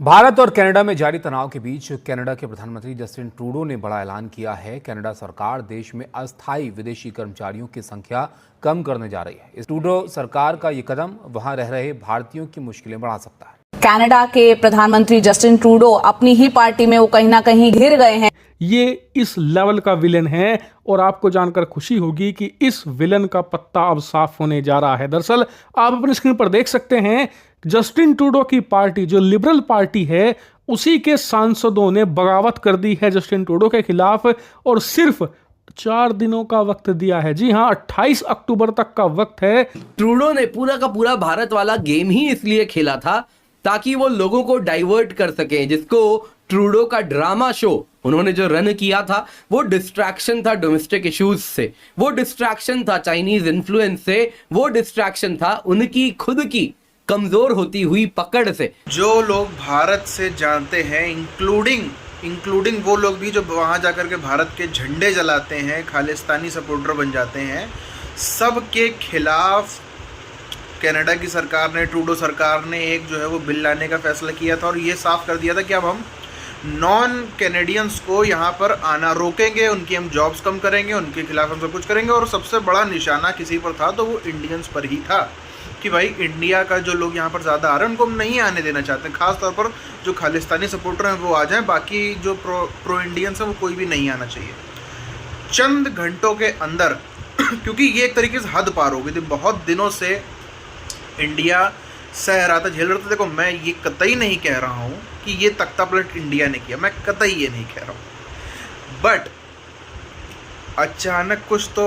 भारत और कनाडा में जारी तनाव के बीच कनाडा के प्रधानमंत्री जस्टिन ट्रूडो ने बड़ा ऐलान किया है। कनाडा सरकार देश में अस्थायी विदेशी कर्मचारियों की संख्या कम करने जा रही है। इस ट्रूडो सरकार का ये कदम वहां रह रहे भारतीयों की मुश्किलें बढ़ा सकता है। कनाडा के प्रधानमंत्री जस्टिन ट्रूडो अपनी ही पार्टी में वो कहीं ना कहीं घिर गए हैं। ये इस लेवल का विलन है और आपको जानकर खुशी होगी कि इस विलन का पत्ता अब साफ होने जा रहा है। दरअसल आप अपनी स्क्रीन पर देख सकते हैं, जस्टिन ट्रूडो की पार्टी जो लिबरल पार्टी है, उसी के सांसदों ने बगावत कर दी है जस्टिन ट्रूडो के खिलाफ और सिर्फ 4 दिनों का वक्त दिया है। जी हां, 28 अक्टूबर तक का वक्त है। ट्रूडो ने पूरा का पूरा भारत वाला गेम ही इसलिए खेला था ताकि वो लोगों को डाइवर्ट कर सके, जिसको ट्रूडो का ड्रामा शो उन्होंने जो रन किया था वो डिस्ट्रैक्शन था डोमेस्टिक इश्यूज से, वो डिस्ट्रैक्शन था चाइनीज इन्फ्लुएंस से, वो डिस्ट्रैक्शन था उनकी खुद की कमजोर होती हुई पकड़ से। जो लोग भारत से जानते हैं, इंक्लूडिंग वो लोग भी जो वहाँ जाकर के भारत के झंडे जलाते हैं, खालिस्तानी सपोर्टर बन जाते हैं, सब के खिलाफ कनाडा की सरकार ने, ट्रूडो सरकार ने एक जो है वो बिल लाने का फैसला किया था और ये साफ कर दिया था कि अब हम नॉन कैनेडियंस को यहाँ पर आना रोकेंगे, उनकी हम जॉब्स कम करेंगे, उनके खिलाफ हम सब कुछ करेंगे। और सबसे बड़ा निशाना किसी पर था तो वो इंडियंस पर ही था कि भाई इंडिया का जो लोग यहाँ पर ज़्यादा आ रहे हैं उनको हम नहीं आने देना चाहते, खास तौर पर जो खालिस्तानी सपोर्टर हैं वो आ जाएं, बाकी जो प्रो इंडियंस हैं वो कोई भी नहीं आना चाहिए। चंद घंटों के अंदर क्योंकि ये एक तरीके से हद पार हो गई थी, बहुत दिनों से इंडिया सह रहा था, झेल रहा था। देखो, मैं ये कतई नहीं कह रहा हूँ कि ये तख्ता पलट इंडिया ने किया, मैं कतई ये नहीं कह रहा हूँ, बट अचानक कुछ तो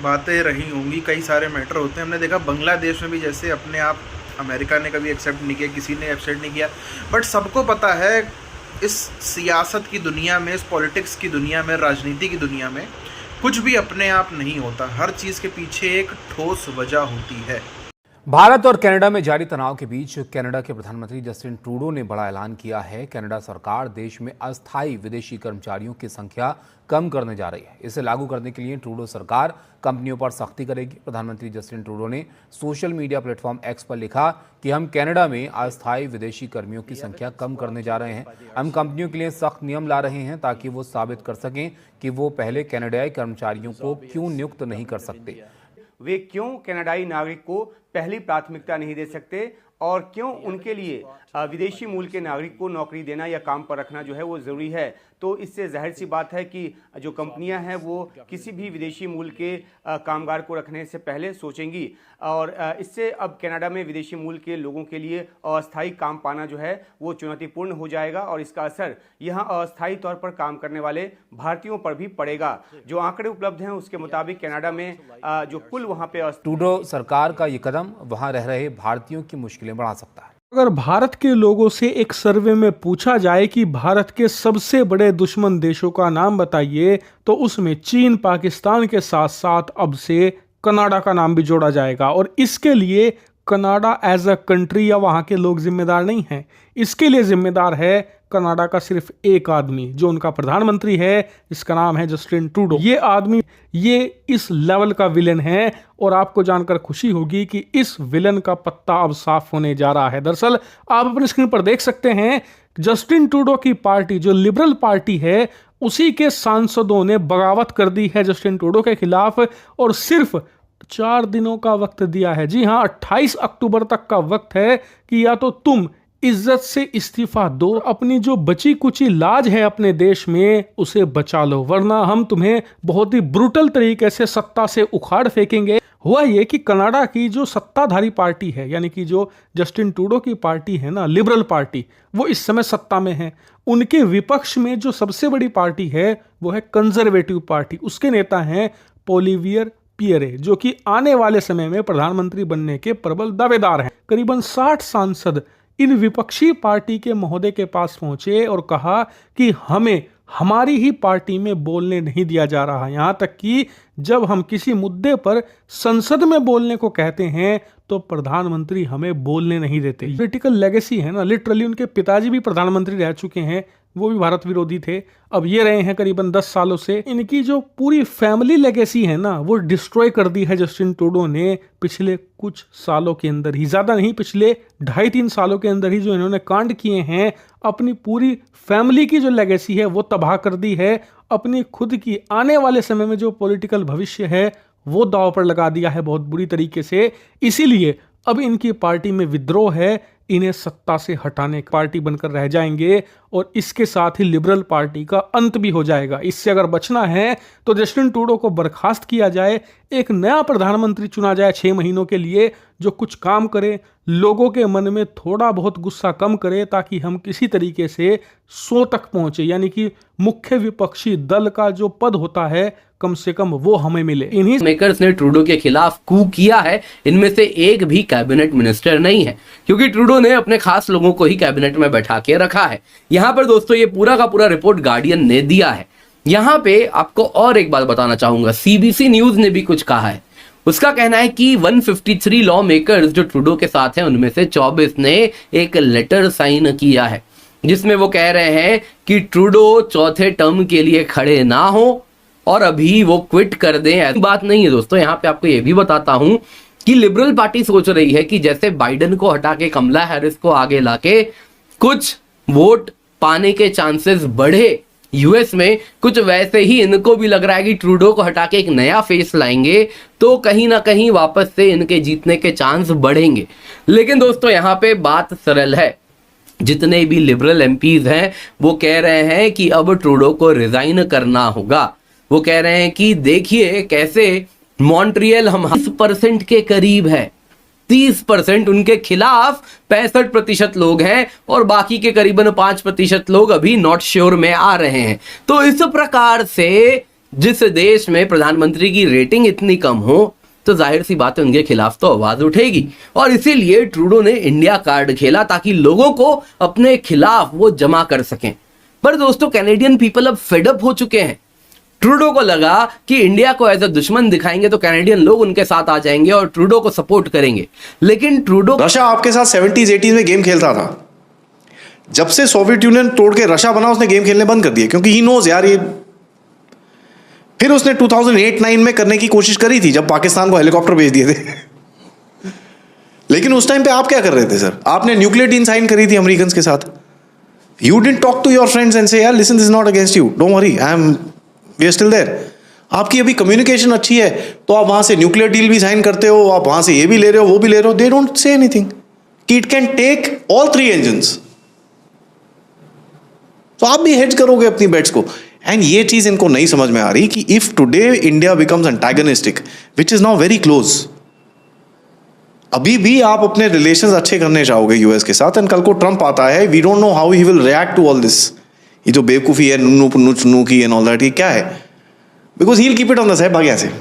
बातें रही होंगी, कई सारे मैटर होते हैं। हमने देखा बांग्लादेश में भी जैसे अपने आप अमेरिका ने कभी एक्सेप्ट नहीं किया, किसी ने एक्सेप्ट नहीं किया, बट सबको पता है इस सियासत की दुनिया में, इस पॉलिटिक्स की दुनिया में, राजनीति की दुनिया में कुछ भी अपने आप नहीं होता, हर चीज़ के पीछे एक ठोस वजह होती है। भारत और कनाडा में जारी तनाव के बीच कनाडा के प्रधानमंत्री जस्टिन ट्रूडो ने बड़ा ऐलान किया है। कनाडा सरकार देश में अस्थायी विदेशी कर्मचारियों की संख्या कम करने जा रही है। इसे लागू करने के लिए ट्रूडो सरकार कंपनियों पर सख्ती करेगी। प्रधानमंत्री जस्टिन ट्रूडो ने सोशल मीडिया प्लेटफॉर्म एक्स पर लिखा कि हम कनाडा में अस्थायी विदेशी कर्मियों की संख्या कम करने जा रहे हैं। हम कंपनियों के लिए सख्त नियम ला रहे हैं ताकि वो साबित कर सकें कि वो पहले कनाडाई कर्मचारियों को क्यों नियुक्त नहीं कर सकते, वे क्यों कनाडाई नागरिक को पहली प्राथमिकता नहीं दे सकते और क्यों उनके लिए विदेशी मूल के नागरिक को नौकरी देना या काम पर रखना जो है वो ज़रूरी है। तो इससे जाहिर सी बात है कि जो कंपनियां हैं वो किसी भी विदेशी मूल के कामगार को रखने से पहले सोचेंगी और इससे अब कनाडा में विदेशी मूल के लोगों के लिए अस्थायी काम पाना जो है वो चुनौतीपूर्ण हो जाएगा और इसका असर यहाँ अस्थायी तौर पर काम करने वाले भारतीयों पर भी पड़ेगा। जो आंकड़े उपलब्ध हैं उसके मुताबिक कनाडा में जो कुल वहाँ पे ट्रूडो सरकार का ये कदम वहाँ रह रहे भारतीयों की मुश्किलें बढ़ा सकता है। अगर भारत के लोगों से एक सर्वे में पूछा जाए कि भारत के सबसे बड़े दुश्मन देशों का नाम बताइए, तो उसमें चीन, पाकिस्तान के साथ साथ अब से कनाडा का नाम भी जोड़ा जाएगा। और इसके लिए कनाडा एज अ कंट्री या वहाँ के लोग जिम्मेदार नहीं हैं, इसके लिए जिम्मेदार है कनाडा का सिर्फ एक आदमी, जो उनका प्रधानमंत्री है, इसका नाम है जस्टिन ट्रूडो। ये आदमी ये इस लेवल का विलन है और आपको जानकर खुशी होगी कि इस विलन का पत्ता अब साफ होने जा रहा है। दरअसल आप अपनी स्क्रीन पर देख सकते हैं, जस्टिन ट्रूडो की पार्टी जो लिबरल पार्टी है, उसी के सांसदों ने बगावत कर दी है जस्टिन ट्रूडो के खिलाफ और सिर्फ 4 दिनों का वक्त दिया है। जी हां, 28 अक्टूबर तक का वक्त है कि या तो तुम इज्जत से इस्तीफा दो, अपनी जो बची कुची लाज है अपने देश में उसे बचा लो, वरना हम तुम्हें बहुत ही ब्रूटल तरीके से सत्ता से उखाड़ फेंकेंगे। हुआ ये कि कनाडा की जो सत्ताधारी पार्टी है, यानी कि जो जस्टिन ट्रूडो की पार्टी है ना, लिबरल पार्टी, वो इस समय सत्ता में है। उनके विपक्ष में जो सबसे बड़ी पार्टी है वो है कंजर्वेटिव पार्टी। उसके नेता हैं पोलिवियर पियरे, जो कि आने वाले समय में प्रधानमंत्री बनने के प्रबल दावेदार हैं। करीबन 60 सांसद इन विपक्षी पार्टी के महोदय के पास पहुंचे और कहा कि हमें हमारी ही पार्टी में बोलने नहीं दिया जा रहा। यहाँ तक कि जब हम किसी मुद्दे पर संसद में बोलने को कहते हैं तो प्रधानमंत्री हमें बोलने नहीं देते। पॉलिटिकल लेगेसी है ना, लिटरली उनके पिताजी भी प्रधानमंत्री रह चुके हैं, वो भी भारत विरोधी थे, अब ये रहे हैं करीबन 10 सालों से। इनकी जो पूरी फैमिली लेगेसी है ना, वो डिस्ट्रॉय कर दी है जस्टिन ट्रूडो ने पिछले कुछ सालों के अंदर ही, ज़्यादा नहीं, पिछले 2.5-3 सालों के अंदर ही जो इन्होंने कांड किए हैं, अपनी पूरी फैमिली की जो लेगेसी है वो तबाह कर दी है। अपनी खुद की आने वाले समय में जो पॉलिटिकल भविष्य है वो दांव पर लगा दिया है बहुत बुरी तरीके से। इसीलिए अब इनकी पार्टी में विद्रोह है, इन्हें सत्ता से हटाने की पार्टी बनकर रह जाएंगे और इसके साथ ही लिबरल पार्टी का अंत भी हो जाएगा। इससे अगर बचना है तो जस्टिन ट्रूडो को बर्खास्त किया जाए, एक नया प्रधानमंत्री चुना जाए 6 महीनों के लिए, जो कुछ काम करे, लोगों के मन में थोड़ा बहुत गुस्सा कम करे, ताकि हम किसी तरीके से 100 तक पहुंचे, यानी कि मुख्य विपक्षी दल का जो पद होता है कम से कम वो हमें मिले। इन्हीं मेकर्स ने ट्रूडो के खिलाफ कू किया है, इनमें से एक भी कैबिनेट मिनिस्टर नहीं है, क्योंकि ट्रूडो ने अपने खास लोगों को ही कैबिनेट में बैठा के रखा है। यहां पर दोस्तों ये पूरा का पूरा रिपोर्ट गार्डियन ने दिया है। यहां पे आपको और एक बात बताना चाहूंगा, सीबीसी न्यूज ने भी कुछ कहा है। उसका कहना है कि 153 लॉ मेकर्स जो ट्रूडो के साथ हैं, उनमें से 24 ने एक लेटर साइन किया है, जिसमें वो कह रहे हैं कि ट्रूडो चौथे टर्म के लिए खड़े ना हो और अभी वो क्विट कर दें। ऐसी बात नहीं है दोस्तों। यहाँ पे आपको ये भी बताता हूं कि लिबरल पार्टी सोच रही है कि जैसे बाइडेन को हटा के कमला हैरिस को आगे लाके कुछ वोट पाने के चांसेस बढ़े यूएस में, कुछ वैसे ही इनको भी लग रहा है कि ट्रूडो को हटा के एक नया फेस लाएंगे तो कहीं ना कहीं वापस से इनके जीतने के चांस बढ़ेंगे। लेकिन दोस्तों यहाँ पे बात सरल है, जितने भी लिबरल एमपीज हैं वो कह रहे हैं कि अब ट्रूडो को रिजाइन करना होगा। वो कह रहे हैं कि देखिए कैसे मॉन्ट्रियल हम 30% के करीब है, 30% उनके खिलाफ 65% लोग हैं और बाकी के करीबन 5% लोग अभी नॉट श्योर में आ रहे हैं। तो इस प्रकार से जिस देश में प्रधानमंत्री की रेटिंग इतनी कम हो तो जाहिर सी बात है उनके खिलाफ तो आवाज उठेगी, और इसीलिए ट्रूडो ने इंडिया कार्ड खेला ताकि लोगों को अपने खिलाफ वो जमा कर सकें। पर दोस्तों कैनेडियन पीपल अब फेडअप हो चुके हैं। ट्रूडो को लगा कि इंडिया को एज अ दुश्मन दिखाएंगे तो कैनेडियन लोग उनके साथ आ जाएंगे और ट्रूडो को सपोर्ट करेंगे। लेकिन ट्रूडो रशिया आपके साथ 70s 80s में गेम खेलता था। जब से सोवियत यूनियन तोड़ के रशिया बना उसने गेम खेलने बंद कर दिए, क्योंकि ही नोज यार ये। फिर उसने 2008-9 में करने की कोशिश करी थी जब पाकिस्तान को हेलीकॉप्टर भेज दिए थे लेकिन उस टाइम पे आप क्या कर रहे थे सर? आपने न्यूक्लियर डील साइन करी थी अमेरिकन के साथ। You didn't talk to your friends and say यार listen this is not against you, don't worry, we are still there. आपकी अभी कम्युनिकेशन अच्छी है तो आप वहां से न्यूक्लियर डील भी साइन करते हो, आप वहां से ये भी ले रहे हो वो भी ले रहे हो। दे डोंट से एनीथिंग कि it can take all 3 engines। तो आप भी हेज करोगे अपनी बेट्स को। एंड ये चीज इनको नहीं समझ में आ रही कि if today India becomes antagonistic which is now very close, अभी भी आप अपने रिलेशंस अच्छे करने चाहोगे यूएस के साथ, एंड कल को ट्रंप आता है, we don't know how he will react to all this. ये जो बेवकूफ़ी है नुन्नू पुन्नू चुन्नू की एंड ऑल दैट, ये क्या है? Because he will keep it on the side, भाग्य से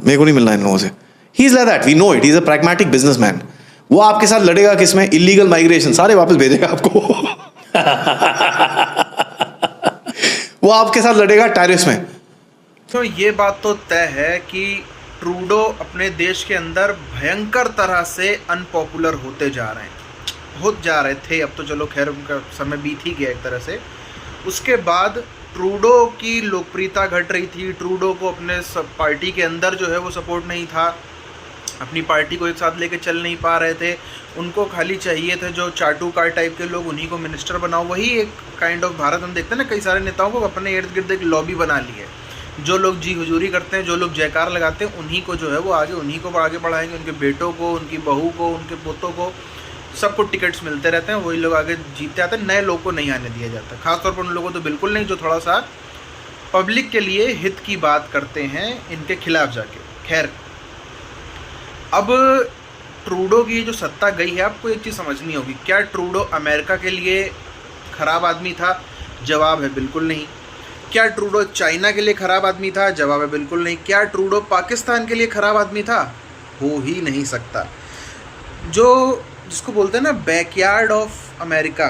मेरे को नहीं मिलना इन लोगों से। He is like that, we know it, he is a pragmatic businessman. वो आपके साथ लड़ेगा किसमें? इलीगल माइग्रेशन, सारे वापस भेजेगा आपको वो आपके साथ लड़ेगा टैरिफ्स में। तो ये बात तो तय है कि ट्रूडो अपने देश के अंदर भयंकर तरह से अनपॉपुलर होते जा रहे थे। अब तो चलो खैर उनका समय बीत ही गया एक तरह से। उसके बाद ट्रूडो की लोकप्रियता घट रही थी। ट्रूडो को अपने पार्टी के अंदर जो है वो सपोर्ट नहीं था, अपनी पार्टी को एक साथ लेके चल नहीं पा रहे थे। उनको खाली चाहिए थे जो चाटुकार टाइप के लोग, उन्हीं को मिनिस्टर बनाओ। वही एक काइंड ऑफ भारत हम देखते हैं ना, कई सारे नेताओं को अपने इर्द गिर्द एक लॉबी बना ली है। जो लोग जी हुजूरी करते हैं, जो लोग जयकार लगाते हैं, उन्हीं को जो है वो आगे उन्हीं को आगे बढ़ाएंगे। उनके बेटों को, उनकी बहू को, उनके पोतों को, सबको टिकट्स मिलते रहते हैं। वही लोग आगे जीतते आते हैं, नए लोग को नहीं आने दिया जाता। खासतौर पर उन लोगों को तो बिल्कुल नहीं जो थोड़ा सा पब्लिक के लिए हित की बात करते हैं इनके खिलाफ जाके। खैर, अब ट्रूडो की जो सत्ता गई है, आपको एक चीज़ समझनी होगी। क्या ट्रूडो अमेरिका के लिए ख़राब आदमी था? जवाब है बिल्कुल नहीं। क्या ट्रूडो चाइना के लिए ख़राब आदमी था? जवाब है बिल्कुल नहीं। क्या ट्रूडो पाकिस्तान के लिए ख़राब आदमी था? हो ही नहीं सकता। जो जिसको बोलते हैं ना बैकयार्ड ऑफ अमेरिका,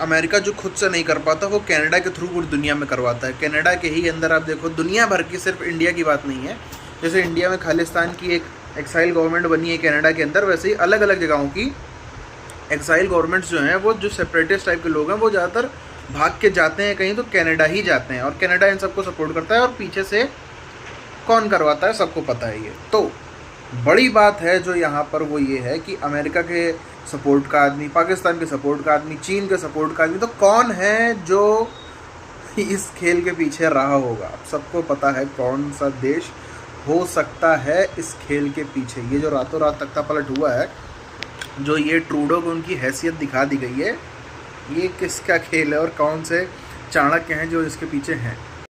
अमेरिका जो खुद से नहीं कर पाता वो कनाडा के थ्रू पूरी दुनिया में करवाता है। कनाडा के ही अंदर आप देखो, दुनिया भर की, सिर्फ इंडिया की बात नहीं है। जैसे इंडिया में खालिस्तान की एक एक्साइल गवर्नमेंट बनी है कनाडा के अंदर, वैसे ही अलग अलग जगहों की एक्साइल गवर्नमेंट्स जो हैं, वो जो सेपरेटिस्ट टाइप के लोग हैं वो ज़्यादातर भाग के जाते हैं कहीं तो कनाडा ही जाते हैं, और कनाडा इन सबको सपोर्ट करता है, और पीछे से कौन करवाता है सबको पता है ये। तो बड़ी बात है जो यहाँ पर वो ये है कि अमेरिका के सपोर्ट का आदमी, पाकिस्तान के सपोर्ट का आदमी, चीन के सपोर्ट का आदमी, तो कौन है जो इस खेल के पीछे रहा होगा। अब सबको पता है कौन सा देश हो सकता है इस खेल के पीछे। ये जो रातों रात तख्ता पलट हुआ है, जो ये ट्रूडो को उनकी हैसियत दिखा दी गई है, ये किसका खेल है और कौन से चाणक्य हैं जो इसके पीछे हैं।